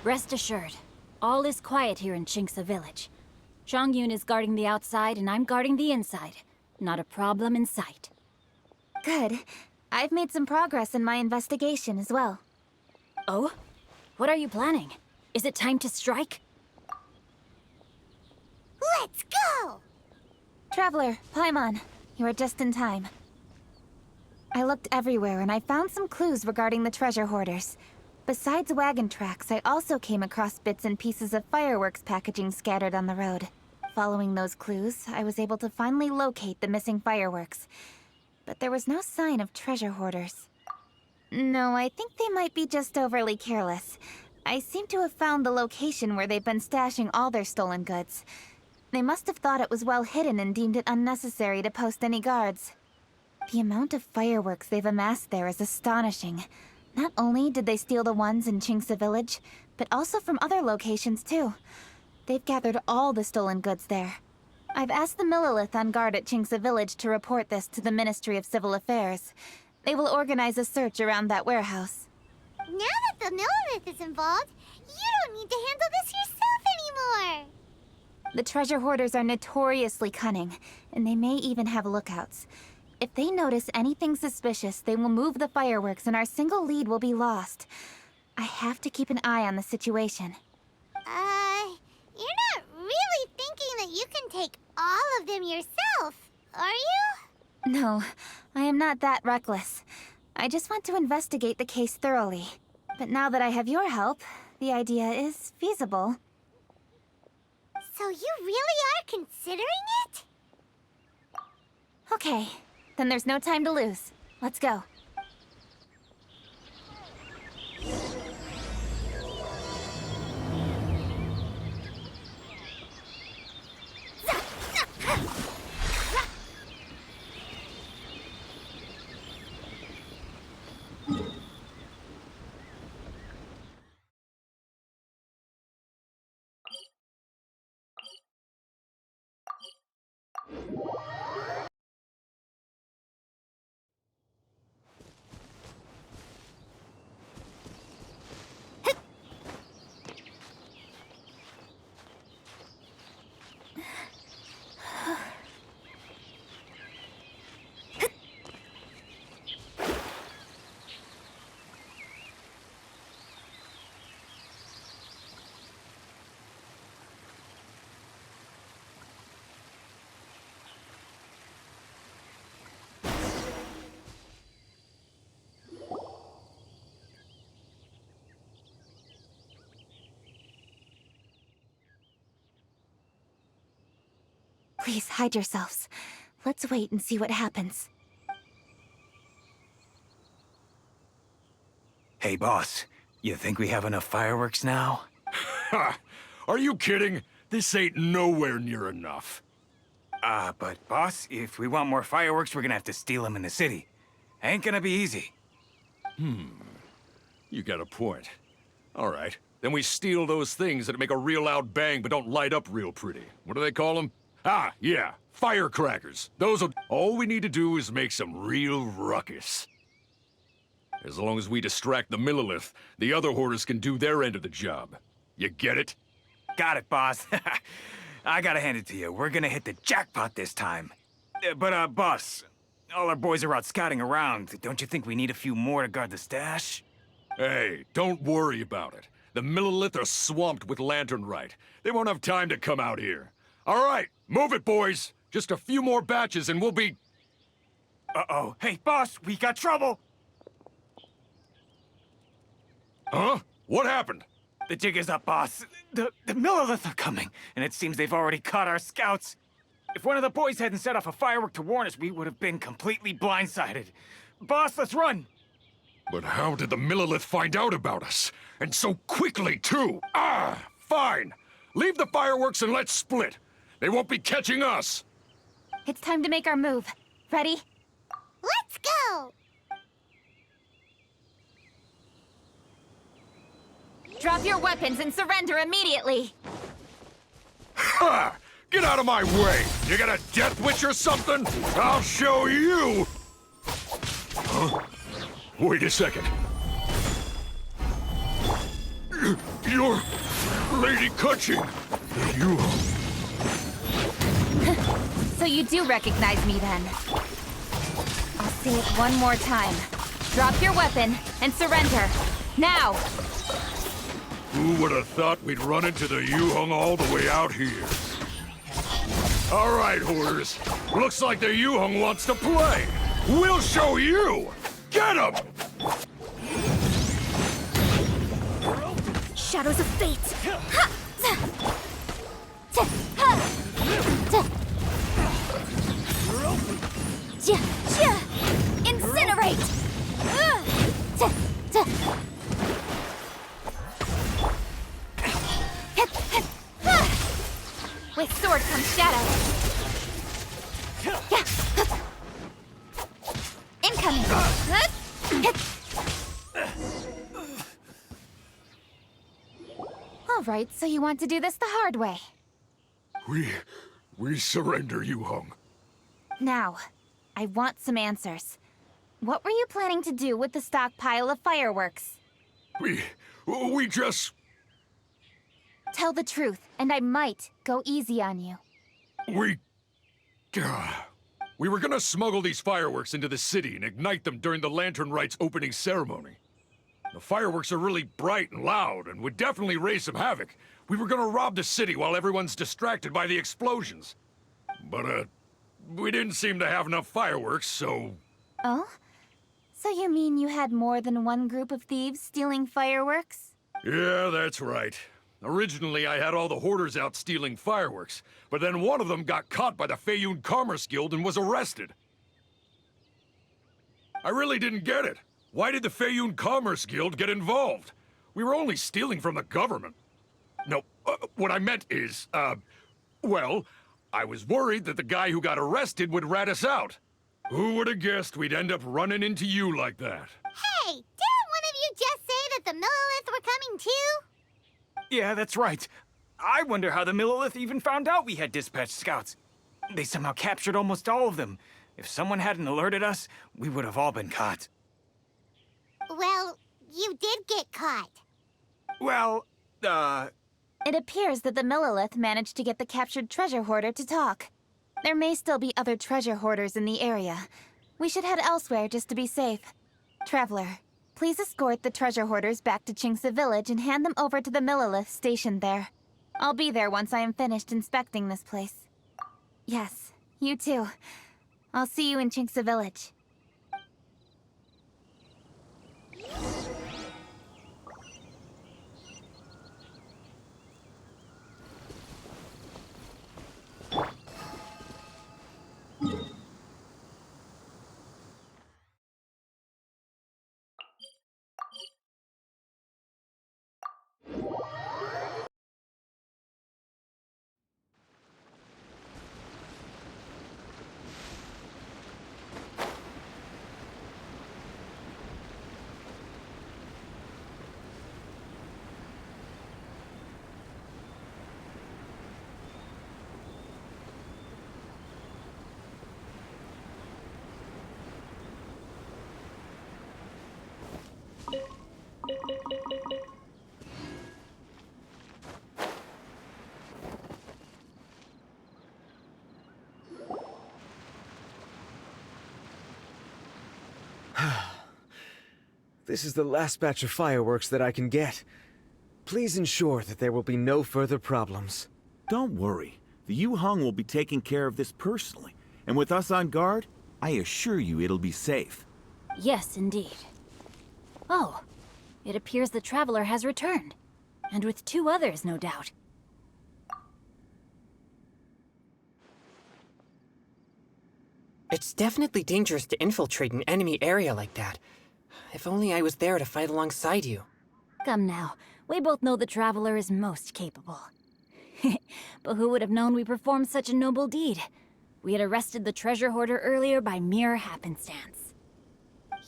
Rest assured, all is quiet here in Qingce Village. Zhongyun is guarding the outside and I'm guarding the inside. Not a problem in sight. Good. I've made some progress in my investigation as well. Oh? What are you planning? Is it time to strike? Let's go! Traveler, Paimon, you are just in time. I looked everywhere and I found some clues regarding the treasure hoarders. Besides wagon tracks, I also came across bits and pieces of fireworks packaging scattered on the road. Following those clues, I was able to finally locate the missing fireworks. But there was no sign of treasure hoarders. No, I think they might be just overly careless. I seem to have found the location where they've been stashing all their stolen goods. They must have thought it was well hidden and deemed it unnecessary to post any guards. The amount of fireworks they've amassed there is astonishing. Not only did they steal the ones in Qingce Village, but also from other locations too. They've gathered all the stolen goods there. I've asked the Millilith on guard at Qingce Village to report this to the Ministry of Civil Affairs. They will organize a search around that warehouse. Now that the Millilith is involved, you don't need to handle this yourself anymore! The treasure hoarders are notoriously cunning, and they may even have lookouts. If they notice anything suspicious, they will move the fireworks and our single lead will be lost. I have to keep an eye on the situation. You're not really thinking that you can take all of them yourself, are you? No, I am not that reckless. I just want to investigate the case thoroughly. But now that I have your help, the idea is feasible. So you really are considering it? Okay, then there's no time to lose. Let's go. Please hide yourselves. Let's wait and see what happens. Hey, boss. You think we have enough fireworks now? Ha! Are you kidding? This ain't nowhere near enough. But boss, if we want more fireworks, we're gonna have to steal them in the city. Ain't gonna be easy. You got a point. All right. Then we steal those things that make a real loud bang but don't light up real pretty. What do they call them? Ah, yeah. Firecrackers. Those will... All we need to do is make some real ruckus. As long as we distract the Millilith, the other hoarders can do their end of the job. You get it? Got it, boss. I gotta hand it to you. We're gonna hit the jackpot this time. But, boss, all our boys are out scouting around. Don't you think we need a few more to guard the stash? Hey, don't worry about it. The Millilith are swamped with lanternite. They won't have time to come out here. All right, move it, boys. Just a few more batches and we'll be... Uh-oh. Hey, boss, we got trouble! Huh? What happened? The jig is up, boss. The Millilith are coming, and it seems they've already caught our scouts. If one of the boys hadn't set off a firework to warn us, we would have been completely blindsided. Boss, let's run! But how did the Millilith find out about us? And so quickly, too! Ah, fine. Leave the fireworks and let's split. They won't be catching us. It's time to make our move. Ready? Let's go! Drop your weapons and surrender immediately! Ha! Get out of my way! You got a death witch or something? I'll show you! Huh? Wait a second. You're... Lady Keching! You... So you do recognize me then? I'll say it one more time. Drop your weapon and surrender. Now! Who would have thought we'd run into the Yuhong all the way out here? All right, hoarders. Looks like the Yuhong wants to play. We'll show you! Get him! Shadows of fate! Incinerate! With sword comes shadow. Incoming! All right, so you want to do this the hard way. We surrender, Yuhong. Now, I want some answers. What were you planning to do with the stockpile of fireworks? We just... Tell the truth, and I might go easy on you. We were gonna smuggle these fireworks into the city and ignite them during the Lantern Rite's opening ceremony. The fireworks are really bright and loud and would definitely raise some havoc. We were gonna rob the city while everyone's distracted by the explosions. But, we didn't seem to have enough fireworks, so... Oh? So you mean you had more than one group of thieves stealing fireworks? Yeah, that's right. Originally, I had all the hoarders out stealing fireworks, but then one of them got caught by the Feiyun Commerce Guild and was arrested. I really didn't get it. Why did the Feiyun Commerce Guild get involved? We were only stealing from the government. No, what I meant is, well, I was worried that the guy who got arrested would rat us out. Who would have guessed we'd end up running into you like that? Hey, didn't one of you just say that the Millilith were coming too? Yeah, that's right. I wonder how the Millilith even found out we had dispatched scouts. They somehow captured almost all of them. If someone hadn't alerted us, we would have all been caught. Well, you did get caught. Well, It appears that the Millilith managed to get the captured treasure hoarder to talk. There may still be other treasure hoarders in the area. We should head elsewhere just to be safe. Traveler, please escort the treasure hoarders back to Chinksa Village and hand them over to the Millilith stationed there. I'll be there once I am finished inspecting this place. Yes, you too. I'll see you in Chinksa Village. This is the last batch of fireworks that I can get. Please ensure that there will be no further problems. Don't worry. The Yu Hong will be taking care of this personally. And with us on guard, I assure you it'll be safe. Yes, indeed. Oh, it appears the traveler has returned. And with 2 others, no doubt. It's definitely dangerous to infiltrate an enemy area like that. If only I was there to fight alongside you. Come now, we both know the traveler is most capable. But who would have known we performed such a noble deed? We had arrested the treasure hoarder earlier by mere happenstance.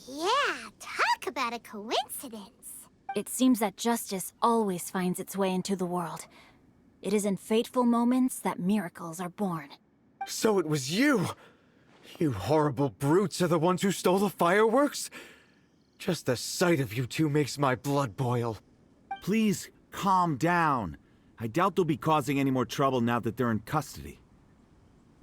Yeah, talk about a coincidence. It seems that justice always finds its way into the world. It is in fateful moments that miracles are born. So it was you! You horrible brutes are the ones who stole the fireworks? Just the sight of you two makes my blood boil. Please, calm down. I doubt they'll be causing any more trouble now that they're in custody.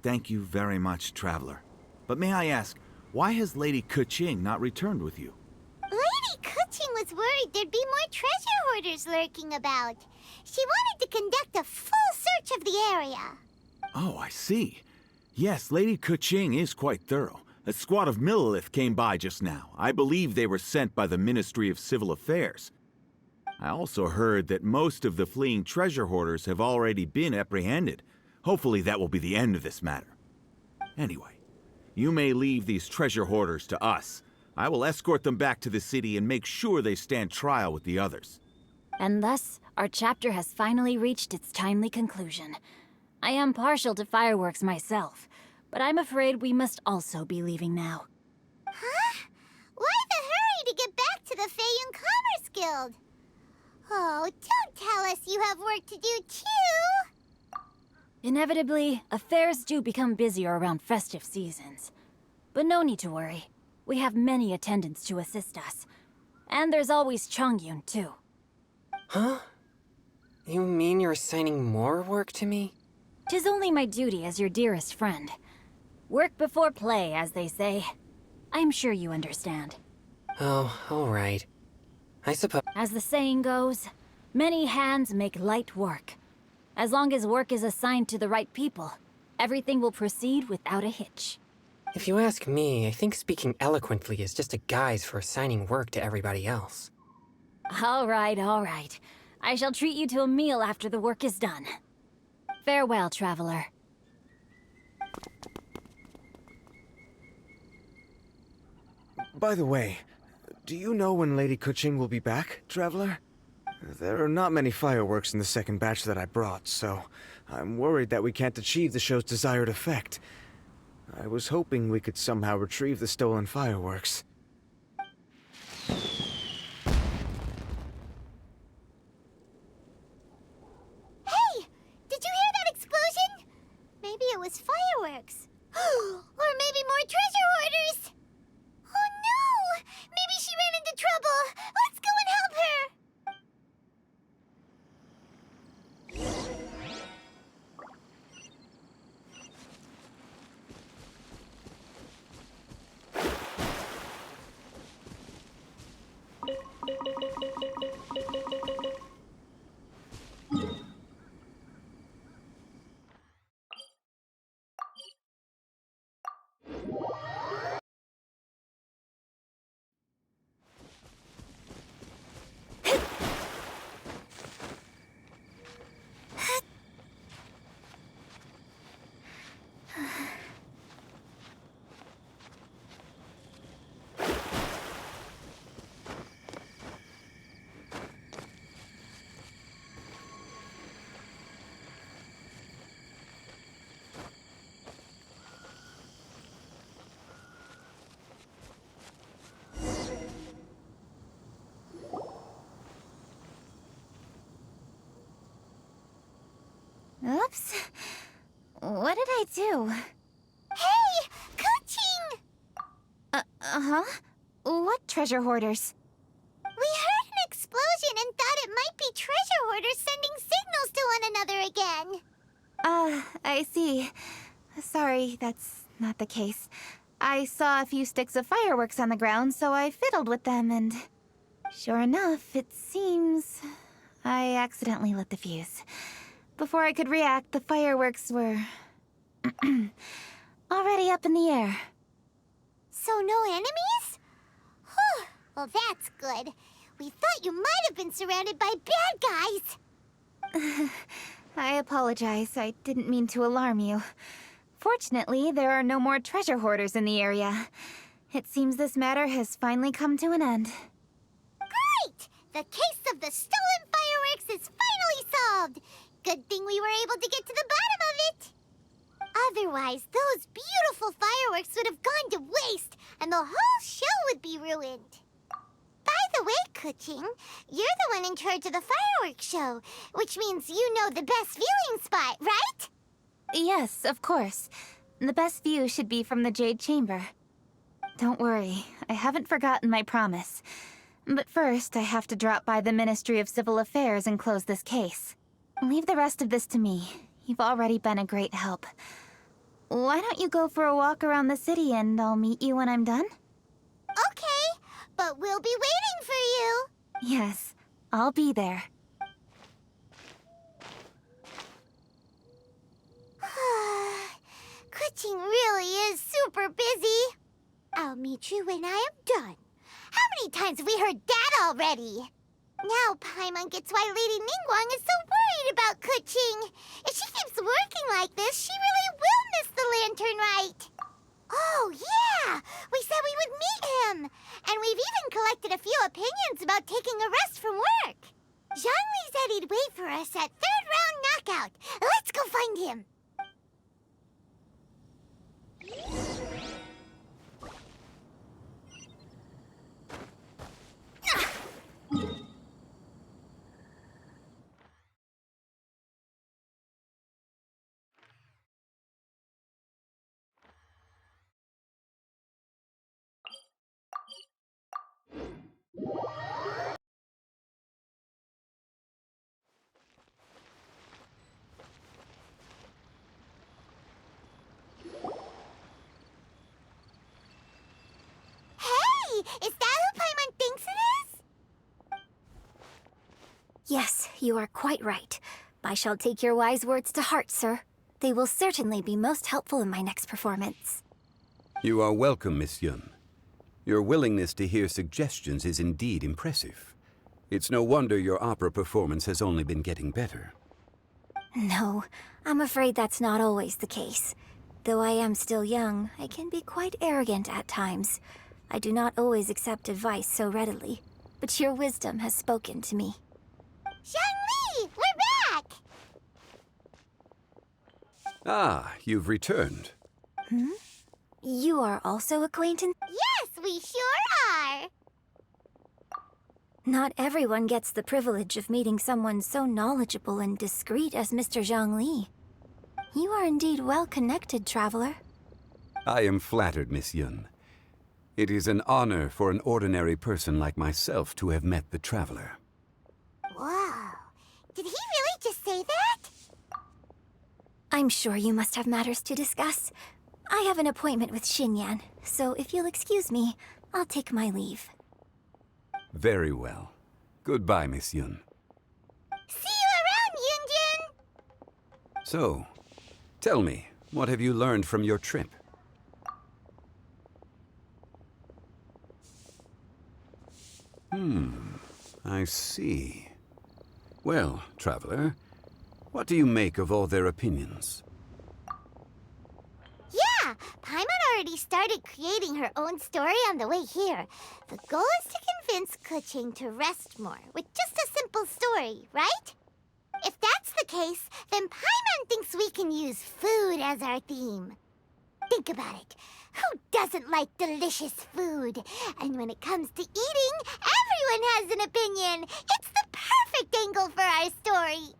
Thank you very much, Traveler. But may I ask, why has Lady Keching not returned with you? Lady Keching was worried there'd be more treasure hoarders lurking about. She wanted to conduct a full search of the area. Oh, I see. Yes, Lady Keching is quite thorough. A squad of Millilith came by just now. I believe they were sent by the Ministry of Civil Affairs. I also heard that most of the fleeing treasure hoarders have already been apprehended. Hopefully that will be the end of this matter. Anyway, you may leave these treasure hoarders to us. I will escort them back to the city and make sure they stand trial with the others. And thus, our chapter has finally reached its timely conclusion. I am partial to fireworks myself, but I'm afraid we must also be leaving now. Huh? Why the hurry to get back to the Feiyun Commerce Guild? Oh, don't tell us you have work to do too! Inevitably, affairs do become busier around festive seasons. But no need to worry. We have many attendants to assist us. And there's always Chongyun, too. Huh? You mean you're assigning more work to me? 'Tis only my duty as your dearest friend. Work before play, as they say. I'm sure you understand. Oh, all right. I suppose. As the saying goes, many hands make light work. As long as work is assigned to the right people, everything will proceed without a hitch. If you ask me, I think speaking eloquently is just a guise for assigning work to everybody else. All right, all right. I shall treat you to a meal after the work is done. Farewell, traveler. By the way, do you know when Lady Keching will be back, Traveler? There are not many fireworks in the second batch that I brought, so I'm worried that we can't achieve the show's desired effect. I was hoping we could somehow retrieve the stolen fireworks. Hey! Did you hear that explosion? Maybe it was fireworks. Oops. What did I do? Hey! Keching! Uh-huh. What treasure hoarders? We heard an explosion and thought it might be treasure hoarders sending signals to one another again. I see. Sorry, that's not the case. I saw a few sticks of fireworks on the ground, so I fiddled with them, and sure enough, it seems I accidentally lit the fuse. Before I could react, the fireworks were already up in the air. So no enemies? Whew. Well, that's good. We thought you might have been surrounded by bad guys. I apologize. I didn't mean to alarm you. Fortunately, there are no more treasure hoarders in the area. It seems this matter has finally come to an end. Great! The case of the stolen fireworks is finally solved. Good thing we were able to get to the bottom of it. Otherwise, those beautiful fireworks would have gone to waste, and the whole show would be ruined. By the way, Keching, you're the one in charge of the fireworks show, which means you know the best viewing spot, right? Yes, of course. The best view should be from the Jade Chamber. Don't worry, I haven't forgotten my promise. But first, I have to drop by the Ministry of Civil Affairs and close this case. Leave the rest of this to me. You've already been a great help. Why don't you go for a walk around the city and I'll meet you when I'm done? Okay, but we'll be waiting for you. Yes, I'll be there. Keching really is super busy. I'll meet you when I am done. How many times have we heard that already? Now Paimon gets why Lady Ningguang is so worried about Keching. If she keeps working like this, she really will miss the lantern rite. Oh, yeah! We said we would meet him! And we've even collected a few opinions about taking a rest from work. Zhongli said he'd wait for us at third round knockout. Let's go find him! Is that who Paimon thinks it is? Yes, you are quite right. I shall take your wise words to heart, sir. They will certainly be most helpful in my next performance. You are welcome, Miss Yun. Your willingness to hear suggestions is indeed impressive. It's no wonder your opera performance has only been getting better. No, I'm afraid that's not always the case. Though I am still young, I can be quite arrogant at times. I do not always accept advice so readily, but your wisdom has spoken to me. Zhongli, we're back! Ah, you've returned. Hmm? You are also acquaintance? Yes, we sure are! Not everyone gets the privilege of meeting someone so knowledgeable and discreet as Mr. Zhongli. You are indeed well-connected, traveler. I am flattered, Miss Yun. It is an honor for an ordinary person like myself to have met the traveler. Wow. Did he really just say that? I'm sure you must have matters to discuss. I have an appointment with Xinyan, so if you'll excuse me, I'll take my leave. Very well. Goodbye, Miss Yun. See you around, Yunjin! So, tell me, what have you learned from your trip? I see. Well, traveler, what do you make of all their opinions? Yeah, Paimon already started creating her own story on the way here. The goal is to convince Keching to rest more with just a simple story, right? If that's the case, then Paimon thinks we can use food as our theme. Think about it. Who doesn't like delicious food? And when it comes to eating, everyone has an opinion. It's the perfect angle for our story.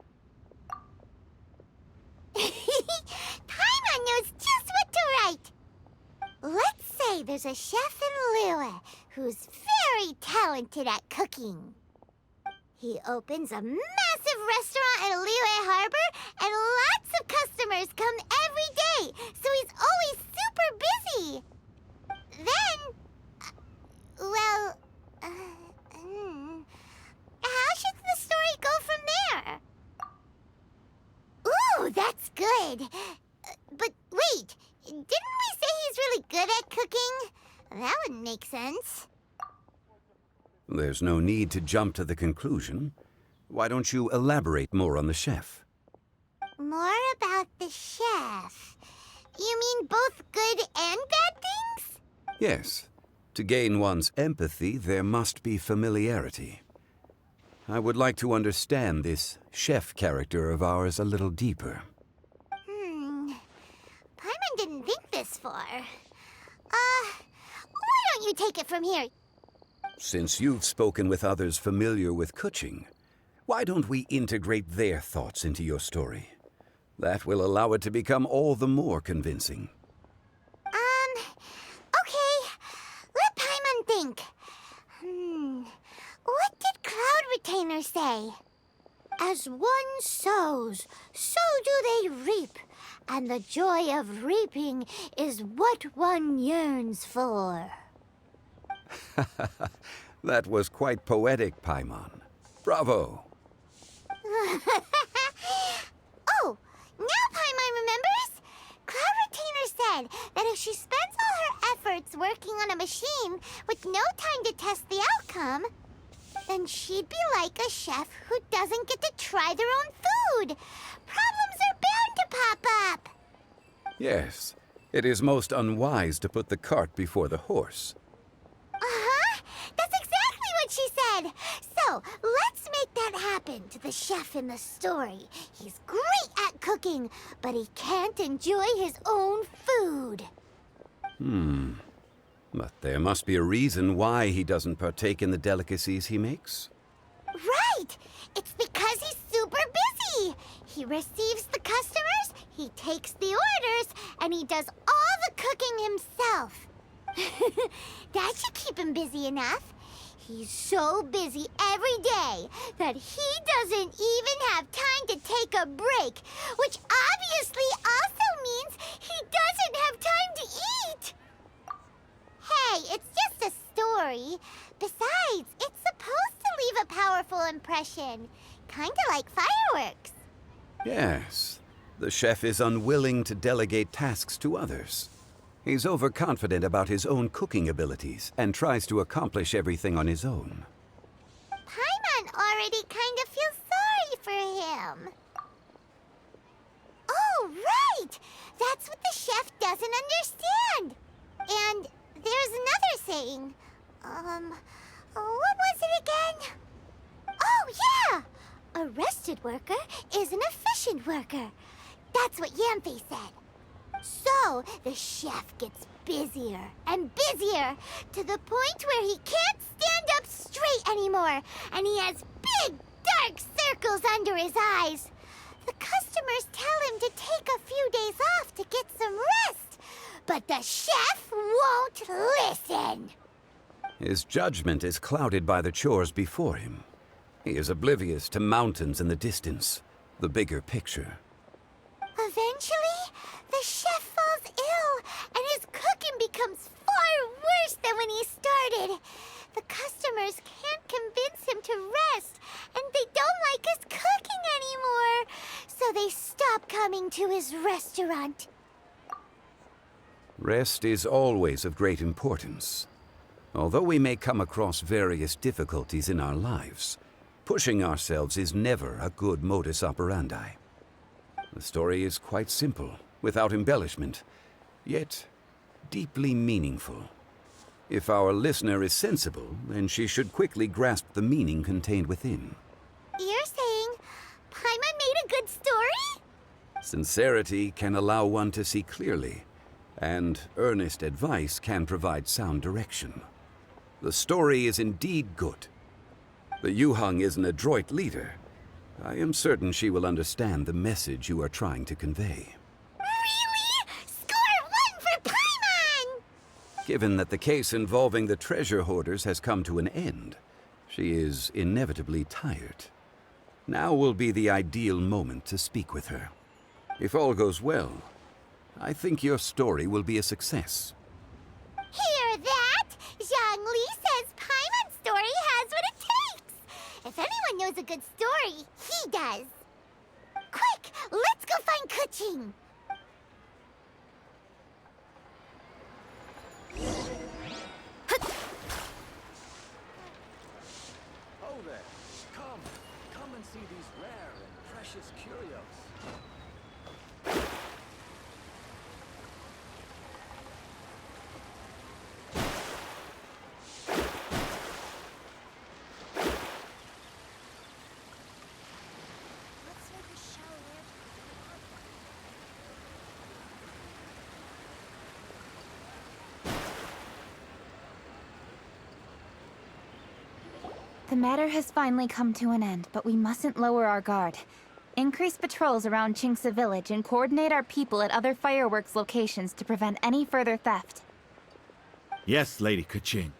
there's a chef in Liyue who's very talented at cooking. He opens a massive restaurant in Liyue Harbor, and lots of customers come every day, so he's always super busy. Then, how should the story go from there? Ooh, that's good. But wait, didn't we say he's really good at cooking? That wouldn't make sense. There's no need to jump to the conclusion. Why don't you elaborate more on the chef? More about the chef. You mean both good and bad things? Yes. To gain one's empathy, there must be familiarity. I would like to understand this chef character of ours a little deeper. Paimon didn't think this far. Why don't you take it from here? Since you've spoken with others familiar with keching, why don't we integrate their thoughts into your story? That will allow it to become all the more convincing. Okay. Let Paimon think. What did Cloud Retainer say? As one sows, so do they reap. And the joy of reaping is what one yearns for. That was quite poetic, Paimon. Bravo! Oh, now Paimon remembers? Cloud Retainer said that if she spends all her efforts working on a machine with no time to test the outcome, then she'd be like a chef who doesn't get to try their own food. Problems are bound to pop up. Yes, it is most unwise to put the cart before the horse. Uh-huh. That's exactly what she said. So, let's make that happen to the chef in the story. He's great at cooking, but he can't enjoy his own food. But there must be a reason why he doesn't partake in the delicacies he makes. Right! It's because he's super busy. He receives the customers, he takes the orders, and he does all the cooking himself. That should keep him busy enough. He's so busy every day that he doesn't even have time to take a break, which obviously also means he doesn't have time to eat. Hey, it's just a story. Besides, it's supposed to leave a powerful impression. Kinda like fireworks. Yes, the chef is unwilling to delegate tasks to others. He's overconfident about his own cooking abilities and tries to accomplish everything on his own. Paimon already kind of feels sorry for him. Oh, right! That's what the chef doesn't understand. And there's another saying. What was it again? Oh, yeah! A rested worker is an efficient worker. That's what Yamfe said. So, the chef gets busier and busier to the point where he can't stand up straight anymore, and he has big, dark circles under his eyes. The customers tell him to take a few days off to get some rest, but the chef won't listen. His judgment is clouded by the chores before him. He is oblivious to mountains in the distance, the bigger picture. Eventually, the chef falls ill, and his cooking becomes far worse than when he started. The customers can't convince him to rest, and they don't like his cooking anymore, so they stop coming to his restaurant. Rest is always of great importance. Although we may come across various difficulties in our lives, pushing ourselves is never a good modus operandi. The story is quite simple, without embellishment, yet deeply meaningful. If our listener is sensible, then she should quickly grasp the meaning contained within. You're saying Paimon made a good story? Sincerity can allow one to see clearly, and earnest advice can provide sound direction. The story is indeed good. The Yuhang is an adroit leader. I am certain she will understand the message you are trying to convey. Really? Score 1 for Paimon! Given that the case involving the treasure hoarders has come to an end, she is inevitably tired. Now will be the ideal moment to speak with her. If all goes well, I think your story will be a success. Hear that? Zhongli says Paimon's story has what it takes. If anyone knows a good story, he does. Quick, let's go find keching. Oh there. Come and see these rare and precious curios. The matter has finally come to an end, but we mustn't lower our guard. Increase patrols around Qingce village and coordinate our people at other fireworks locations to prevent any further theft. Yes, Lady Keching.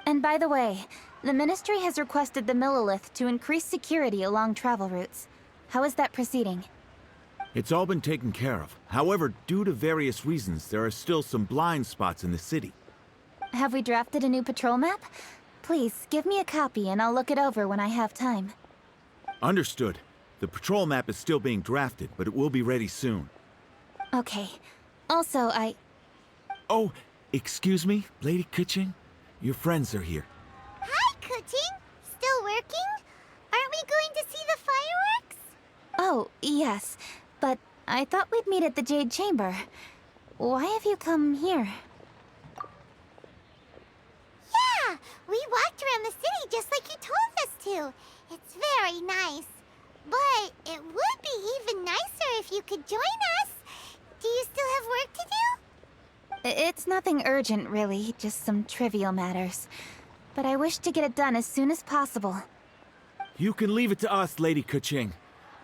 And by the way, the Ministry has requested the Millilith to increase security along travel routes. How is that proceeding? It's all been taken care of. However, due to various reasons, there are still some blind spots in the city. Have we drafted a new patrol map? Please, give me a copy and I'll look it over when I have time. Understood. The patrol map is still being drafted, but it will be ready soon. Okay. Also, Oh, excuse me, Lady Keching? Your friends are here. Hi, keching. Still working? Aren't we going to see the fireworks? Oh, yes. But I thought we'd meet at the Jade Chamber. Why have you come here? Yeah, we walked around the city just like you told us to. It's very nice. But it would be even nicer if you could join us. Do you still have work to do? It's nothing urgent, really. Just some trivial matters. But I wish to get it done as soon as possible. You can leave it to us, Lady Keching.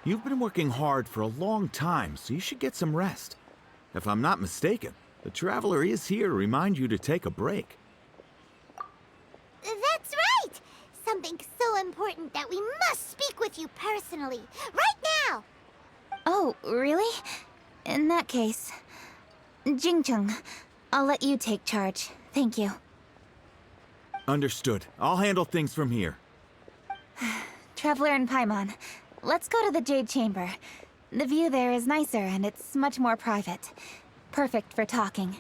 You've been working hard for a long time, so you should get some rest. If I'm not mistaken, the Traveler is here to remind you to take a break. That's right! Something so important that we must speak with you personally. Right now! Oh, really? In that case... Jingcheng, I'll let you take charge. Thank you. Understood. I'll handle things from here. Traveler and Paimon, let's go to the Jade Chamber. The view there is nicer and it's much more private. Perfect for talking.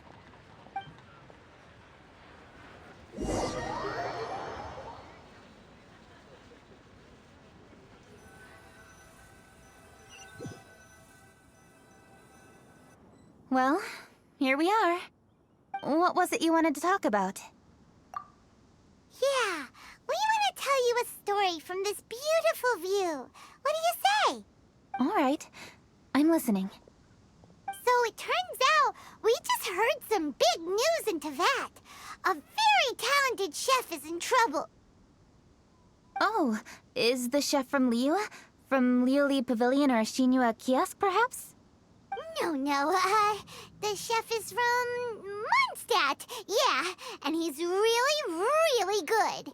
Well, here we are. What was it you wanted to talk about? Yeah, we want to tell you a story from this beautiful view. What do you say? All right, I'm listening. So it turns out we just heard some big news in Teyvat. A very talented chef is in trouble. Oh, is the chef from Liyue? From Liuli Pavilion or Shinua Kiosk, perhaps? No, the chef is from Mondstadt. Yeah, and he's really good.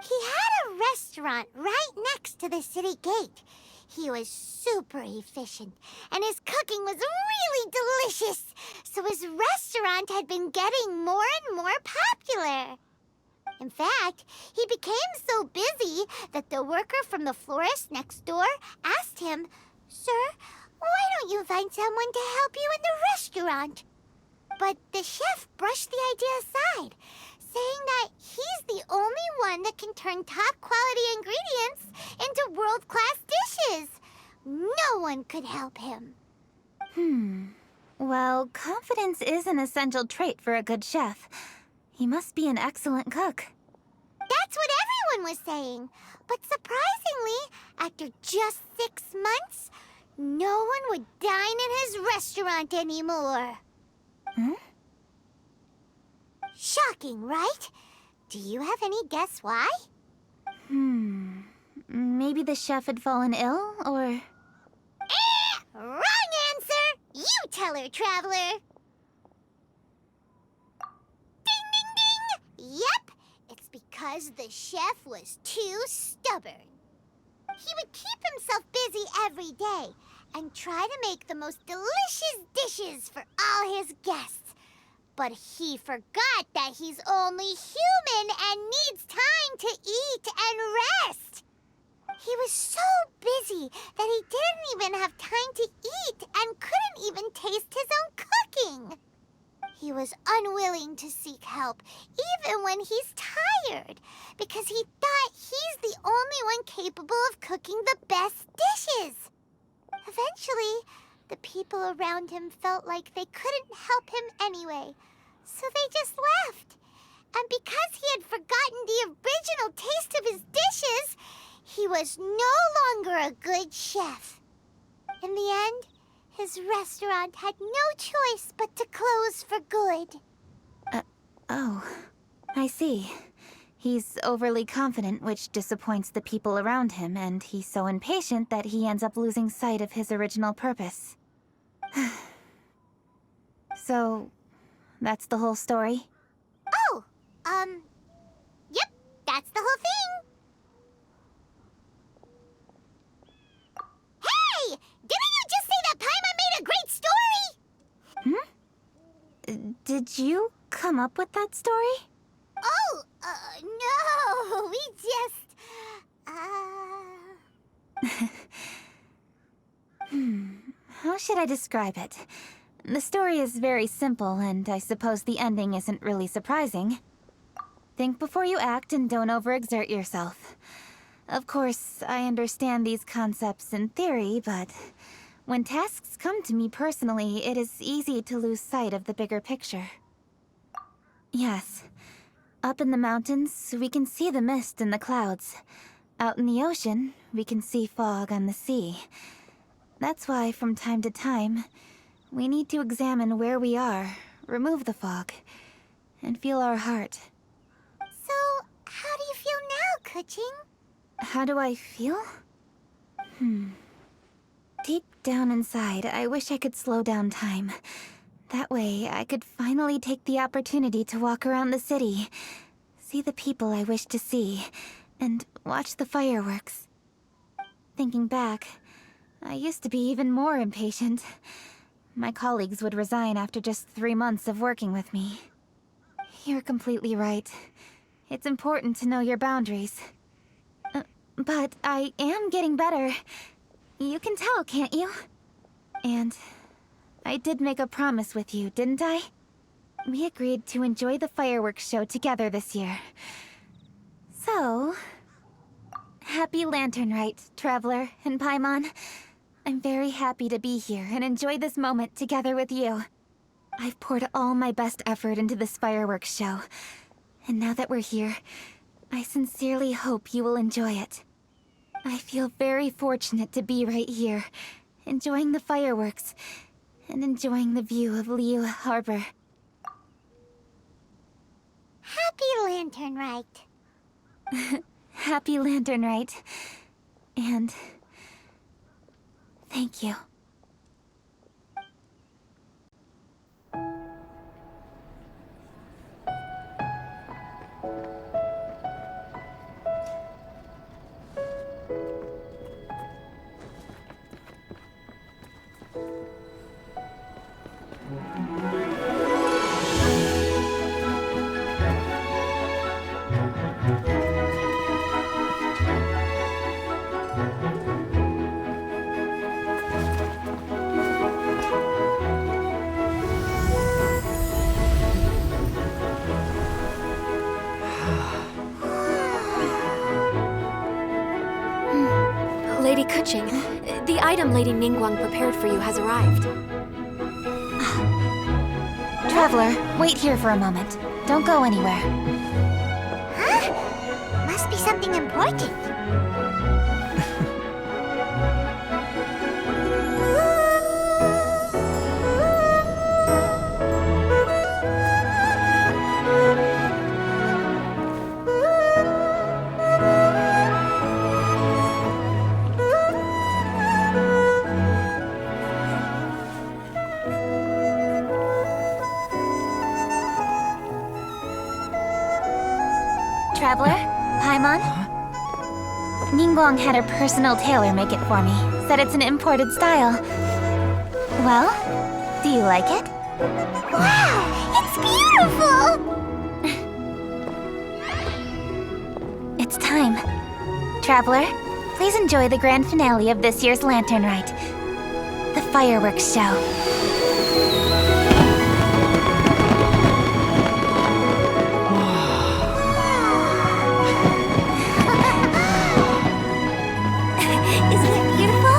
He had a restaurant right next to the city gate. He was super efficient, and his cooking was really delicious. So his restaurant had been getting more and more popular. In fact, he became so busy that the worker from the florist next door asked him, "Sir, why don't you find someone to help you in the restaurant?" But the chef brushed the idea aside, saying that he's the only one that can turn top-quality ingredients into world-class dishes. No one could help him. Well, confidence is an essential trait for a good chef. He must be an excellent cook. That's what everyone was saying. But surprisingly, after just 6 months, no one would dine in his restaurant anymore. Shocking, right? Do you have any guess why? Maybe the chef had fallen ill, or... Wrong answer! You tell her, Traveler! because the chef was too stubborn. He would keep himself busy every day and try to make the most delicious dishes for all his guests. But he forgot that he's only human and needs time to eat and rest. He was so busy that he didn't even have time to eat and couldn't even taste his own cooking. He was unwilling to seek help, even when he's tired, because he thought he's the only one capable of cooking the best dishes. Eventually, the people around him felt like they couldn't help him anyway, so they just left. And because he had forgotten the original taste of his dishes, he was no longer a good chef. In the end, his restaurant had no choice but to close for good. Oh, I see. He's overly confident, which disappoints the people around him, and he's so impatient that he ends up losing sight of his original purpose. So, that's the whole story? Oh, yep, that's the whole thing. Hey! Didn't you just say that Paimon made a great story? Did you come up with that story? Oh, no, we just, How should I describe it? The story is very simple, and I suppose the ending isn't really surprising. Think before you act and don't overexert yourself. Of course, I understand these concepts in theory, but when tasks come to me personally, it is easy to lose sight of the bigger picture. Yes. Up in the mountains, we can see the mist in the clouds. Out in the ocean, we can see fog on the sea. That's why, from time to time, we need to examine where we are, remove the fog, and feel our heart. So, how do you feel now, Keching? How do I feel? Deep down inside, I wish I could slow down time. That way, I could finally take the opportunity to walk around the city, see the people I wish to see, and watch the fireworks. Thinking back, I used to be even more impatient. My colleagues would resign after just 3 months of working with me. You're completely right. It's important to know your boundaries. But I am getting better. You can tell, can't you? And I did make a promise with you, didn't I? We agreed to enjoy the fireworks show together this year. So, happy Lantern Rite, Traveler and Paimon. I'm very happy to be here and enjoy this moment together with you. I've poured all my best effort into this fireworks show. And now that we're here, I sincerely hope you will enjoy it. I feel very fortunate to be right here, enjoying the fireworks, and enjoying the view of Liu Harbor. Happy Lantern Rite. Happy Lantern Rite. And thank you. Lady Keching, the item Lady Ningguang prepared for you has arrived. Traveler, wait here for a moment. Don't go anywhere. Huh? Must be something important. Traveler, Paimon? Ningguang had her personal tailor make it for me. Said it's an imported style. Well, do you like it? Wow, it's beautiful! It's time. Traveler, please enjoy the grand finale of this year's lantern rite. The fireworks show. Isn't it beautiful?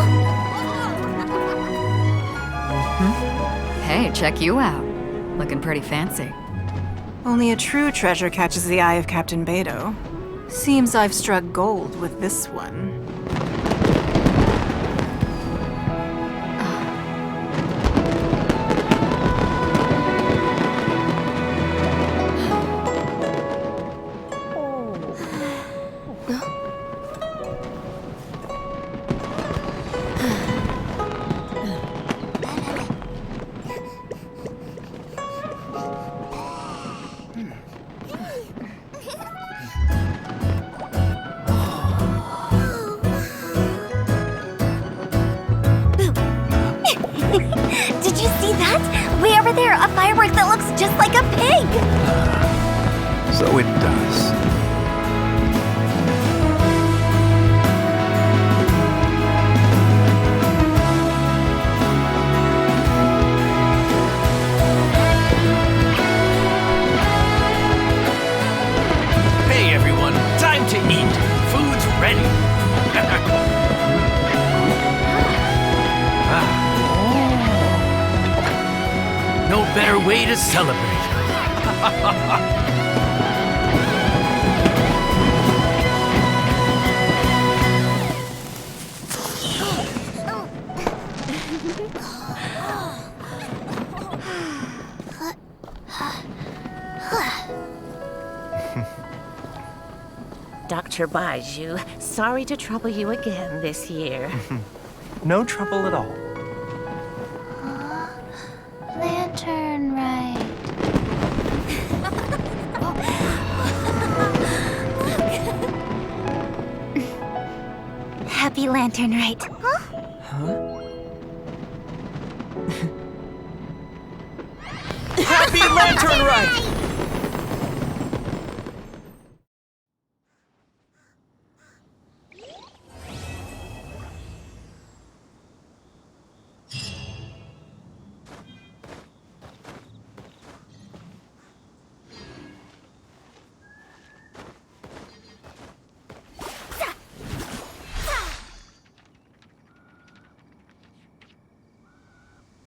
Hey, check you out. Looking pretty fancy. Only a true treasure catches the eye of Captain Beidou. Seems I've struck gold with this one. Did you see that? Way over there, a firework that looks just like a pig! So it does. Hey everyone, time to eat. Food's ready. No better way to celebrate. Dr. Baiju, sorry to trouble you again this year. No trouble at all. Lantern rite. Happy lantern rite. Happy Lantern Rite!